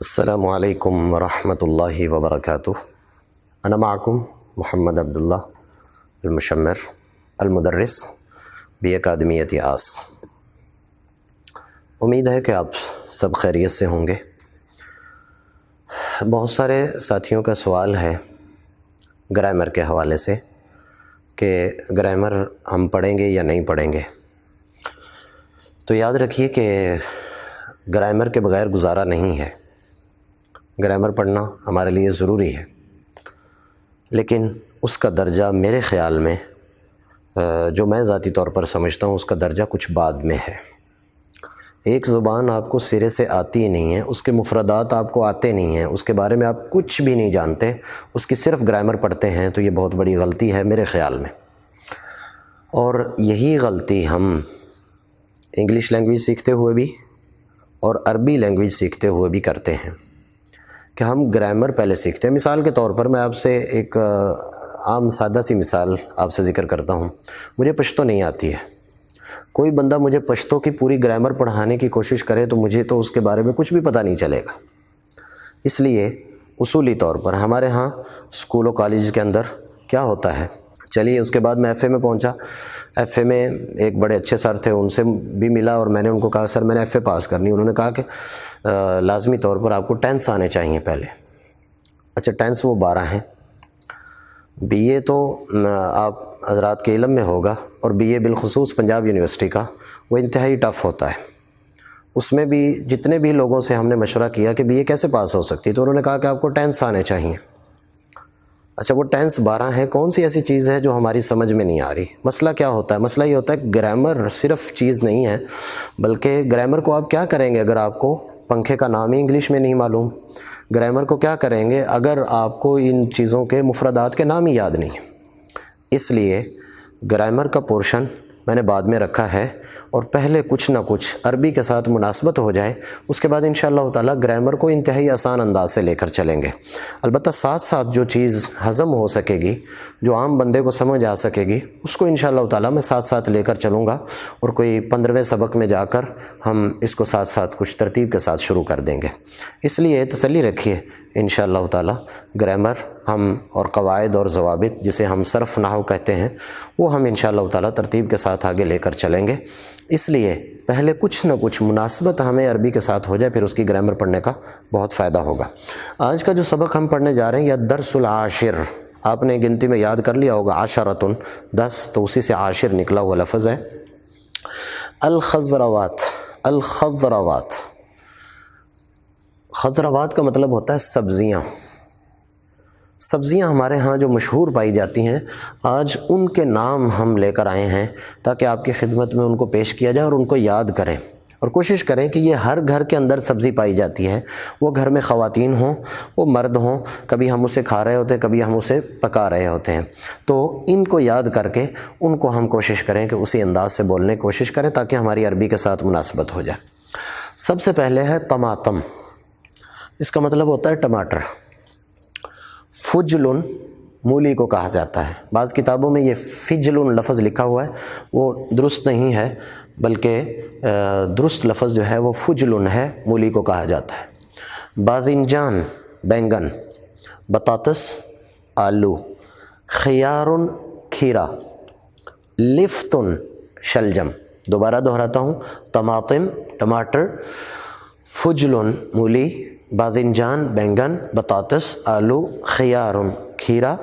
السلام علیکم ورحمۃ اللہ وبرکاتہ۔ انا معکم محمد عبداللہ المشمر المدرس بی اکادمیت آس۔ امید ہے کہ آپ سب خیریت سے ہوں گے۔ بہت سارے ساتھیوں کا سوال ہے گرامر کے حوالے سے کہ گرامر ہم پڑھیں گے یا نہیں پڑھیں گے۔ تو یاد رکھیے کہ گرامر کے بغیر گزارا نہیں ہے۔ گرامر پڑھنا ہمارے لیے ضروری ہے، لیکن اس کا درجہ میرے خیال میں جو میں ذاتی طور پر سمجھتا ہوں اس کا درجہ کچھ بعد میں ہے۔ ایک زبان آپ کو سرے سے آتی ہی نہیں ہے، اس کے مفردات آپ کو آتے نہیں ہیں، اس کے بارے میں آپ کچھ بھی نہیں جانتے، اس کی صرف گرامر پڑھتے ہیں، تو یہ بہت بڑی غلطی ہے میرے خیال میں۔ اور یہی غلطی ہم انگلش لینگویج سیکھتے ہوئے بھی اور عربی لینگویج سیکھتے ہوئے بھی کرتے ہیں کہ ہم گرامر پہلے سیکھتے ہیں۔ مثال کے طور پر میں آپ سے ایک عام سادہ سی مثال آپ سے ذکر کرتا ہوں۔ مجھے پشتو نہیں آتی ہے، کوئی بندہ مجھے پشتو کی پوری گرامر پڑھانے کی کوشش کرے تو مجھے تو اس کے بارے میں کچھ بھی پتہ نہیں چلے گا۔ اس لیے اصولی طور پر ہمارے ہاں اسکول و کالج کے اندر کیا ہوتا ہے، چلیے اس کے بعد میں ایف اے میں پہنچا۔ ایف اے میں ایک بڑے اچھے سر تھے، ان سے بھی ملا اور میں نے ان کو کہا سر میں نے ایف اے پاس کرنی۔ انہوں نے کہا کہ لازمی طور پر آپ کو ٹینس آنے چاہیے پہلے۔ اچھا ٹینس وہ 12 ہیں۔ بی اے تو آپ حضرات کے علم میں ہوگا، اور بی اے بالخصوص پنجاب یونیورسٹی کا وہ انتہائی ٹف ہوتا ہے۔ اس میں بھی جتنے بھی لوگوں سے ہم نے مشورہ کیا کہ بی اے کیسے پاس ہو سکتی، تو انہوں نے کہا کہ آپ کو ٹینس آنے چاہیے۔ اچھا وہ ٹینس 12 ہیں، کون سی ایسی چیز ہے جو ہماری سمجھ میں نہیں آ رہی؟ مسئلہ کیا ہوتا ہے؟ مسئلہ یہ ہوتا ہے گرامر صرف چیز نہیں ہے، بلکہ گرامر کو آپ کیا کریں گے اگر آپ کو پنکھے کا نام ہی انگلش میں نہیں معلوم؟ گرامر کو کیا کریں گے اگر آپ کو ان چیزوں کے مفردات کے نام ہی یاد نہیں؟ اس لیے گرامر کا پورشن میں نے بعد میں رکھا ہے، اور پہلے کچھ نہ کچھ عربی کے ساتھ مناسبت ہو جائے، اس کے بعد انشاءاللہ تعالی گرامر کو انتہائی آسان انداز سے لے کر چلیں گے۔ البتہ ساتھ ساتھ جو چیز ہضم ہو سکے گی، جو عام بندے کو سمجھ آ سکے گی، اس کو انشاءاللہ تعالی میں ساتھ ساتھ لے کر چلوں گا، اور کوئی 15ویں سبق میں جا کر ہم اس کو ساتھ ساتھ کچھ ترتیب کے ساتھ شروع کر دیں گے۔ اس لیے تسلی رکھیے انشاءاللہ تعالی گرامر ہم اور قواعد اور ضوابط جسے ہم صرف نحو کہتے ہیں، وہ ہم انشاءاللہ تعالی ترتیب کے ساتھ آگے لے کر چلیں گے۔ اس لیے پہلے کچھ نہ کچھ مناسبت ہمیں عربی کے ساتھ ہو جائے، پھر اس کی گرامر پڑھنے کا بہت فائدہ ہوگا۔ آج کا جو سبق ہم پڑھنے جا رہے ہیں یہ درس العاشر، آپ نے گنتی میں یاد کر لیا ہوگا عشرۃ 10، تو اسی سے عاشر نکلا ہوا لفظ ہے۔ الخضروات، الخضروات، خضروات کا مطلب ہوتا ہے سبزیاں۔ سبزیاں ہمارے ہاں جو مشہور پائی جاتی ہیں، آج ان کے نام ہم لے کر آئے ہیں تاکہ آپ کی خدمت میں ان کو پیش کیا جائے اور ان کو یاد کریں، اور کوشش کریں کہ یہ ہر گھر کے اندر سبزی پائی جاتی ہے، وہ گھر میں خواتین ہوں وہ مرد ہوں، کبھی ہم اسے کھا رہے ہوتے ہیں کبھی ہم اسے پکا رہے ہوتے ہیں، تو ان کو یاد کر کے ان کو ہم کوشش کریں کہ اسی انداز سے بولنے کی کوشش کریں تاکہ ہماری عربی کے ساتھ مناسبت ہو جائے۔ سب سے پہلے ہے طماطم، اس کا مطلب ہوتا ہے ٹماٹر۔ فجل مولی کو کہا جاتا ہے، بعض کتابوں میں یہ فجل لفظ لکھا ہوا ہے، وہ درست نہیں ہے، بلکہ درست لفظ جو ہے وہ فجل ہے، مولی کو کہا جاتا ہے۔ باذنجان بینگن، بطاطس آلو، خیار کھیرا، لفتن شلجم۔ دوبارہ دہراتا ہوں، طماطم ٹماٹر، فجل مولی، باذنجان بینگن، بطاطس آلو، خیار کھیرا،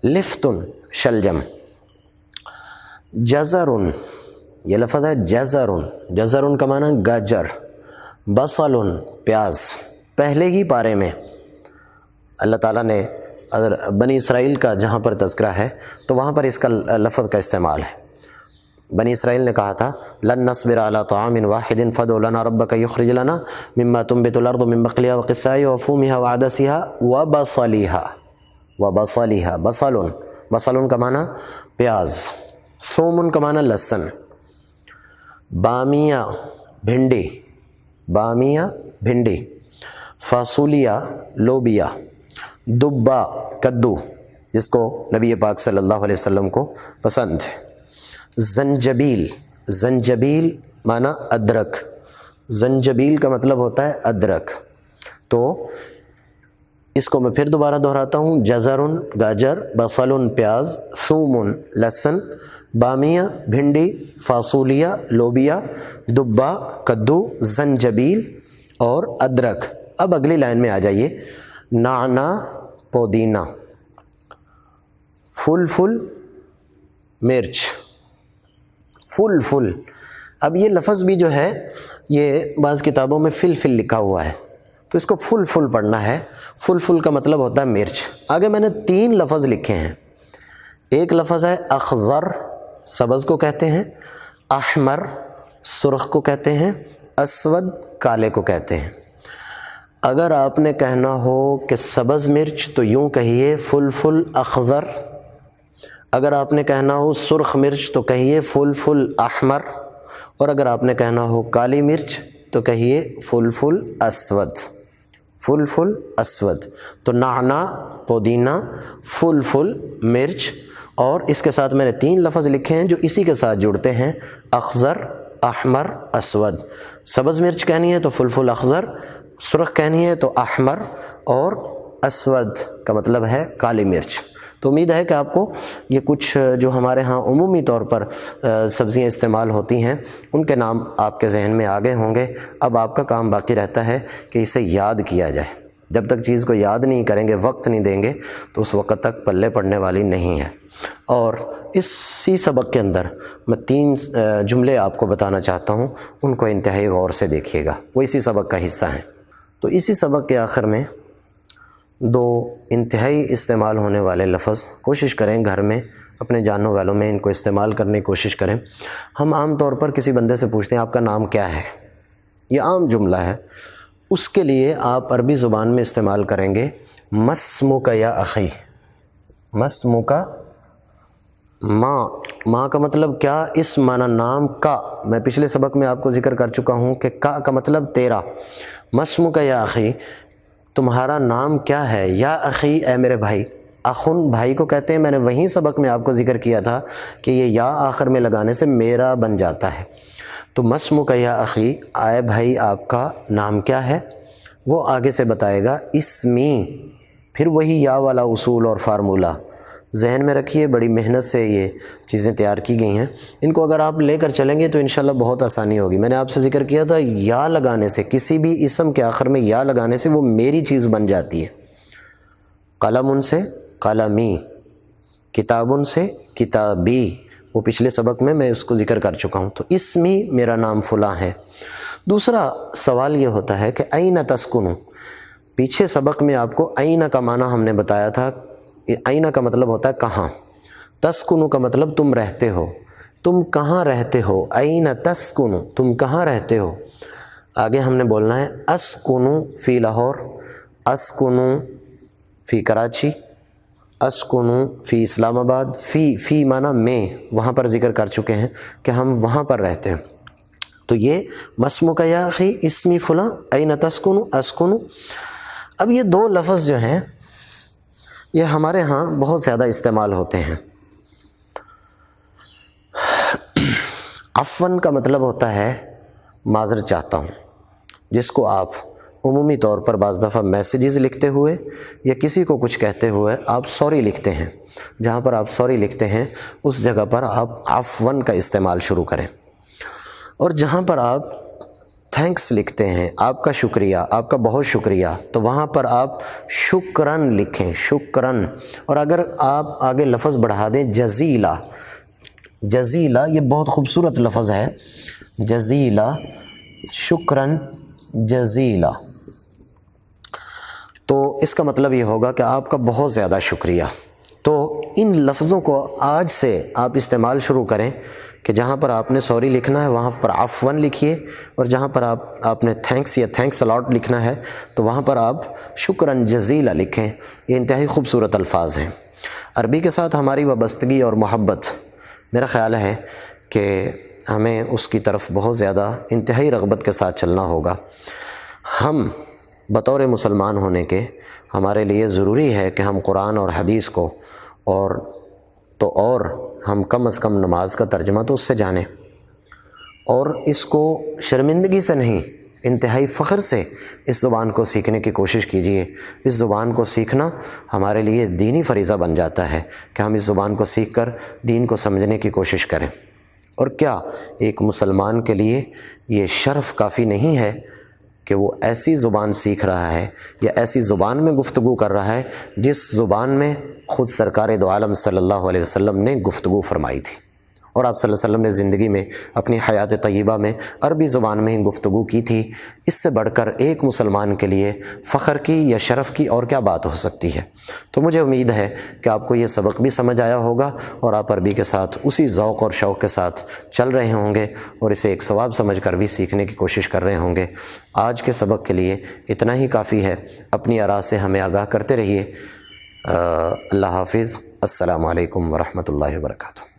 لفتن شلجم۔ جزر، یہ لفظ ہے جزر، جزر کا معنی گاجر۔ بصل پیاز۔ پہلے ہی پارے میں اللہ تعالیٰ نے اگر بنی اسرائیل کا جہاں پر تذکرہ ہے تو وہاں پر اس کا لفظ کا استعمال ہے۔ بنی اسرائیل نے کہا تھا لن نصبر علی طعام واحد فادع لنا ربک یخرج لنا مما تنبت الارض من بقلها وقثائها وفومها وعدسها وبصلها، وبصلها بصل، بصل کا معنی پیاز، ثوم کا معنی لہسن۔ بامیہ بھنڈی، بامیہ بھنڈی۔ فاصولیہ لوبیا۔ دبا کدو، جس کو نبی پاک صلی اللہ علیہ وسلم کو پسند ہے۔ زنجبیل، زنجبیل معنی ادرک، زنجبیل کا مطلب ہوتا ہے ادرک۔ تو اس کو میں پھر دوبارہ دہراتا ہوں، جزرن گاجر، بصل پیاز، ثوم لہسن، بامیہ بھنڈی، فاصولیہ لوبیا، دبا کدو، زنجبیل اور ادرک۔ اب اگلی لائن میں آ جائیے، نعنا پودینہ، فل مرچ، فل۔ اب یہ لفظ بھی جو ہے یہ بعض کتابوں میں فل لکھا ہوا ہے، تو اس کو فل پڑھنا ہے۔ فل کا مطلب ہوتا ہے مرچ۔ آگے میں نے 3 لفظ لکھے ہیں۔ ایک لفظ ہے اخضر، سبز کو کہتے ہیں، احمر سرخ کو کہتے ہیں، اسود کالے کو کہتے ہیں۔ اگر آپ نے کہنا ہو کہ سبز مرچ تو یوں کہیے فل اخضر، اگر آپ نے کہنا ہو سرخ مرچ تو کہیے فل احمر، اور اگر آپ نے کہنا ہو کالی مرچ تو کہیے فل اسود۔ تو نعنا پودینہ، فل مرچ، اور اس کے ساتھ میں نے 3 لفظ لکھے ہیں جو اسی کے ساتھ جڑتے ہیں، اخضر احمر اسود۔ سبز مرچ کہنی ہے تو فل اخضر، سرخ کہنی ہے تو احمر، اور اسود کا مطلب ہے کالی مرچ۔ تو امید ہے کہ آپ کو یہ کچھ جو ہمارے ہاں عمومی طور پر سبزیاں استعمال ہوتی ہیں ان کے نام آپ کے ذہن میں آ گئے ہوں گے۔ اب آپ کا کام باقی رہتا ہے کہ اسے یاد کیا جائے۔ جب تک چیز کو یاد نہیں کریں گے، وقت نہیں دیں گے، تو اس وقت تک پلے پڑنے والی نہیں ہے۔ اور اسی سبق کے اندر میں 3 جملے آپ کو بتانا چاہتا ہوں، ان کو انتہائی غور سے دیکھیے گا، وہ اسی سبق کا حصہ ہیں۔ تو اسی سبق کے آخر میں 2 انتہائی استعمال ہونے والے لفظ کوشش کریں گھر میں اپنے جاننے والوں میں ان کو استعمال کرنے کی کوشش کریں۔ ہم عام طور پر کسی بندے سے پوچھتے ہیں آپ کا نام کیا ہے، یہ عام جملہ ہے، اس کے لیے آپ عربی زبان میں استعمال کریں گے مسمک یا اخی۔ مسمک، ماں کا مطلب کیا، اس معنی نام کا، میں پچھلے سبق میں آپ کو ذکر کر چکا ہوں کہ کا مطلب تیرا۔ مسمک یا اخی، تمہارا نام کیا ہے، یا اخی اے میرے بھائی۔ اخن بھائی کو کہتے ہیں، میں نے وہیں سبق میں آپ کو ذکر کیا تھا کہ یہ یا آخر میں لگانے سے میرا بن جاتا ہے۔ تو مسمک یا اخی، اے بھائی آپ کا نام کیا ہے، وہ آگے سے بتائے گا اسمی، پھر وہی یا والا اصول اور فارمولہ ذہن میں رکھیے، بڑی محنت سے یہ چیزیں تیار کی گئی ہیں، ان کو اگر آپ لے کر چلیں گے تو انشاءاللہ بہت آسانی ہوگی۔ میں نے آپ سے ذکر کیا تھا یا لگانے سے، کسی بھی اسم کے آخر میں یا لگانے سے وہ میری چیز بن جاتی ہے۔ قلم سے قلمی، کتاب سے کتابی، وہ پچھلے سبق میں اس کو ذکر کر چکا ہوں۔ تو اسمی میرا نام فلاں ہے۔ دوسرا سوال یہ ہوتا ہے کہ این تسکنو، پیچھے سبق میں آپ کو این کا معنی ہم نے بتایا تھا، این کا مطلب ہوتا ہے کہاں، تسکنو کا مطلب تم رہتے ہو، تم کہاں رہتے ہو، این تسکنو تم کہاں رہتے ہو۔ آگے ہم نے بولنا ہے اسکنو فی لاہور، اسکنو فی کراچی، اسکنو فی اسلام آباد، فی معنی میں، وہاں پر ذکر کر چکے ہیں کہ ہم وہاں پر رہتے ہیں۔ تو یہ مسمک یا اخی، اسمی فلاں، این تسکنو، اسکنو۔ اب یہ 2 لفظ جو ہیں یہ ہمارے ہاں بہت زیادہ استعمال ہوتے ہیں۔ عفواً کا مطلب ہوتا ہے معذرت چاہتا ہوں، جس کو آپ عمومی طور پر بعض دفعہ میسیجز لکھتے ہوئے یا کسی کو کچھ کہتے ہوئے آپ سوری لکھتے ہیں، جہاں پر آپ سوری لکھتے ہیں اس جگہ پر آپ عفواً کا استعمال شروع کریں، اور جہاں پر آپ تھینکس لکھتے ہیں، آپ کا شکریہ، آپ کا بہت شکریہ، تو وہاں پر آپ شکراً لکھیں، شکراً۔ اور اگر آپ آگے لفظ بڑھا دیں جزیلہ، جزیلہ یہ بہت خوبصورت لفظ ہے، جزیلہ، شکراً جزیلہ، تو اس کا مطلب یہ ہوگا کہ آپ کا بہت زیادہ شکریہ۔ تو ان لفظوں کو آج سے آپ استعمال شروع کریں کہ جہاں پر آپ نے سوری لکھنا ہے وہاں پر عفواً لکھیے، اور جہاں پر آپ نے تھینکس یا تھینکس الاٹ لکھنا ہے تو وہاں پر آپ شکراً جزیلہ لکھیں۔ یہ انتہائی خوبصورت الفاظ ہیں۔ عربی کے ساتھ ہماری وابستگی اور محبت، میرا خیال ہے کہ ہمیں اس کی طرف بہت زیادہ انتہائی رغبت کے ساتھ چلنا ہوگا۔ ہم بطور مسلمان ہونے کے ہمارے لیے ضروری ہے کہ ہم قرآن اور حدیث کو اور ہم کم از کم نماز کا ترجمہ تو اس سے جانیں، اور اس کو شرمندگی سے نہیں، انتہائی فخر سے اس زبان کو سیکھنے کی کوشش کیجیے۔ اس زبان کو سیکھنا ہمارے لیے دینی فریضہ بن جاتا ہے کہ ہم اس زبان کو سیکھ کر دین کو سمجھنے کی کوشش کریں۔ اور کیا ایک مسلمان کے لیے یہ شرف کافی نہیں ہے کہ وہ ایسی زبان سیکھ رہا ہے یا ایسی زبان میں گفتگو کر رہا ہے جس زبان میں خود سرکار دو عالم صلی اللہ علیہ وسلم نے گفتگو فرمائی تھی، اور آپ صلی اللہ علیہ وسلم نے زندگی میں اپنی حیات طیبہ میں عربی زبان میں ہی گفتگو کی تھی۔ اس سے بڑھ کر ایک مسلمان کے لیے فخر کی یا شرف کی اور کیا بات ہو سکتی ہے؟ تو مجھے امید ہے کہ آپ کو یہ سبق بھی سمجھ آیا ہوگا اور آپ عربی کے ساتھ اسی ذوق اور شوق کے ساتھ چل رہے ہوں گے اور اسے ایک ثواب سمجھ کر بھی سیکھنے کی کوشش کر رہے ہوں گے۔ آج کے سبق کے لیے اتنا ہی کافی ہے۔ اپنی آراء سے ہمیں آگاہ کرتے رہیے۔ اللہ حافظ۔ السلام علیکم ورحمۃ اللہ وبرکاتہ۔